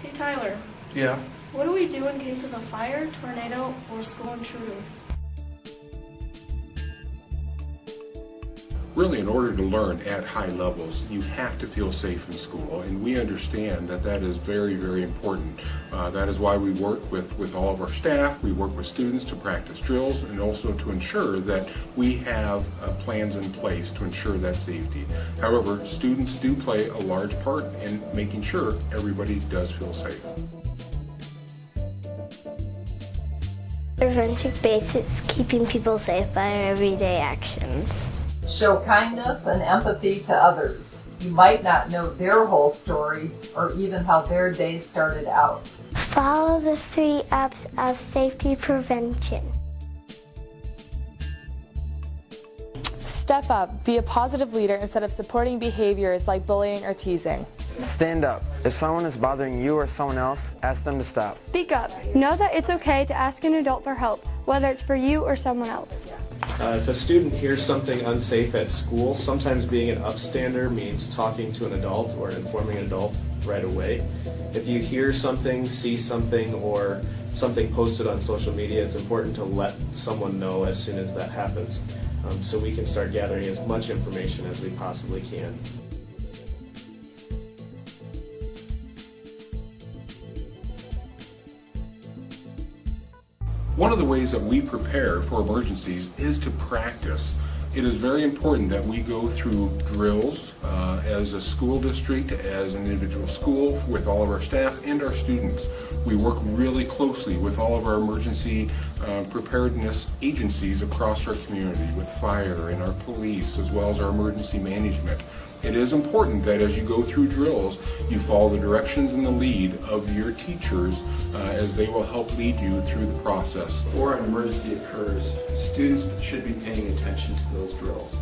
Hey Tyler, Yeah. what do we do in case of a fire, tornado, or school intruder? Really, in order to learn at high levels, you have to feel safe in school, and we understand that that is very, very important. That is why we work with all of our staff, we work with students to practice drills, and also to ensure that we have plans in place to ensure that safety. However, students do play a large part in making sure everybody does feel safe. Prevention basics, keeping people safe by our everyday actions. Show kindness and empathy to others. You might not know their whole story or even how their day started out. Follow the 3 F's of safety prevention. Step up. Be a positive leader instead of supporting behaviors like bullying or teasing. Stand up. If someone is bothering you or someone else, ask them to stop. Speak up. Know that it's okay to ask an adult for help, whether it's for you or someone else. If a student hears something unsafe at school, sometimes being an upstander means talking to an adult or informing an adult right away. If you hear something, see something, or something posted on social media, it's important to let someone know as soon as that happens, so we can start gathering as much information as we possibly can. One of the ways that we prepare for emergencies is to practice. It is very important that we go through drills as a school district, as an individual school, with all of our staff and our students. We work really closely with all of our emergency preparedness agencies across our community, with fire and our police, as well as our emergency management. It is important that as you go through drills, you follow the directions and the lead of your teachers as they will help lead you through the process. Before an emergency occurs, students should be paying attention to those drills.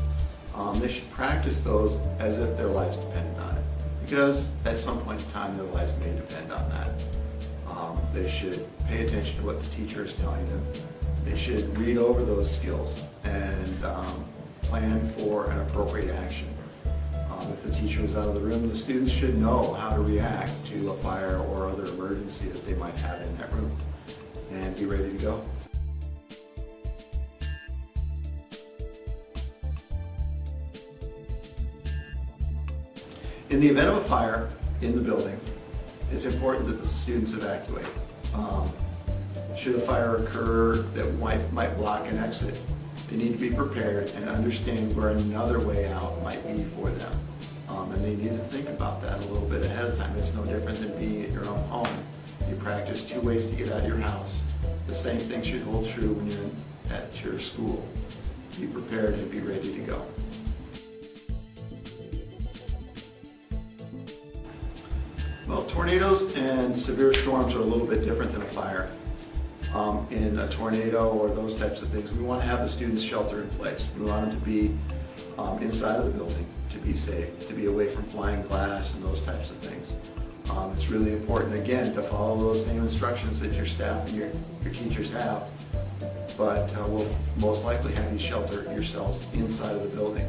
They should practice those as if their lives depend on it, because at some point in time their lives may depend on that. They should pay attention to what the teacher is telling them. They should read over those skills and plan for an appropriate action. If the teacher is out of the room, the students should know how to react to a fire or other emergency that they might have in that room and be ready to go. In the event of a fire in the building, it's important that the students evacuate. Should a fire occur that might block an exit, they need to be prepared and understand where another way out might be for them. And they need to think about that a little bit ahead of time. It's no different than being at your own home. You practice 2 ways to get out of your house. The same thing should hold true when you're at your school. Be prepared and be ready to go. Well, tornadoes and severe storms are a little bit different than a fire. In a tornado or those types of things, we want to have the students shelter in place. We want them to be inside of the building, to be safe, to be away from flying glass and those types of things. It's really important, again, to follow those same instructions that your staff and your teachers have, but we'll most likely have you shelter yourselves inside of the building.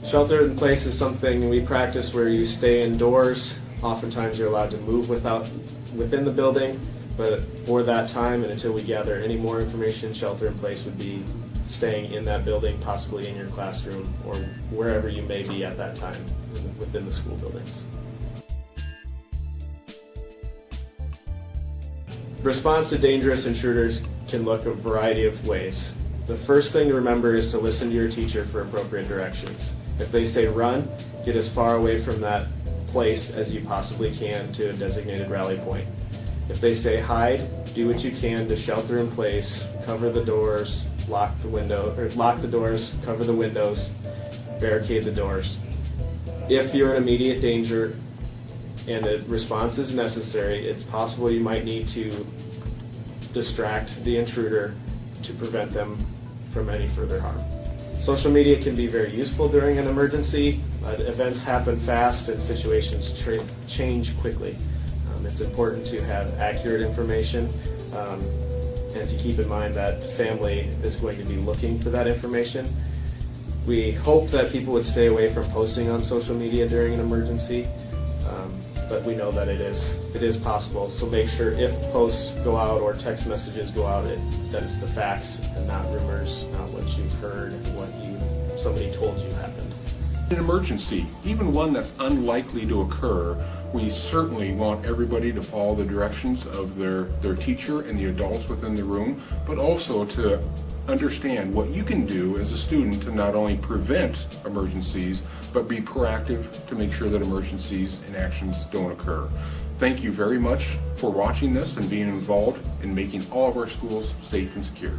Shelter in place is something we practice where you stay indoors. Oftentimes you're allowed to move within the building, but for that time and until we gather any more information, shelter in place would be staying in that building, possibly in your classroom or wherever you may be at that time within the school buildings. Response to dangerous intruders can look a variety of ways. The first thing to remember is to listen to your teacher for appropriate directions. If they say run, get as far away from that place as you possibly can to a designated rally point. If they say hide, do what you can to shelter in place, cover the doors, lock the doors, cover the windows, barricade the doors. If you're in immediate danger and a response is necessary, it's possible you might need to distract the intruder to prevent them from any further harm. Social media can be very useful during an emergency. Events happen fast and situations change quickly. It's important to have accurate information and to keep in mind that family is going to be looking for that information. We hope that people would stay away from posting on social media during an emergency, but we know that it is possible. So make sure if posts go out or text messages go out, that it's the facts and not rumors, not what you've heard, what somebody told you happened. An emergency, even one that's unlikely to occur, we certainly want everybody to follow the directions of their teacher and the adults within the room, but also to understand what you can do as a student to not only prevent emergencies, but be proactive to make sure that emergencies and actions don't occur. Thank you very much for watching this and being involved in making all of our schools safe and secure.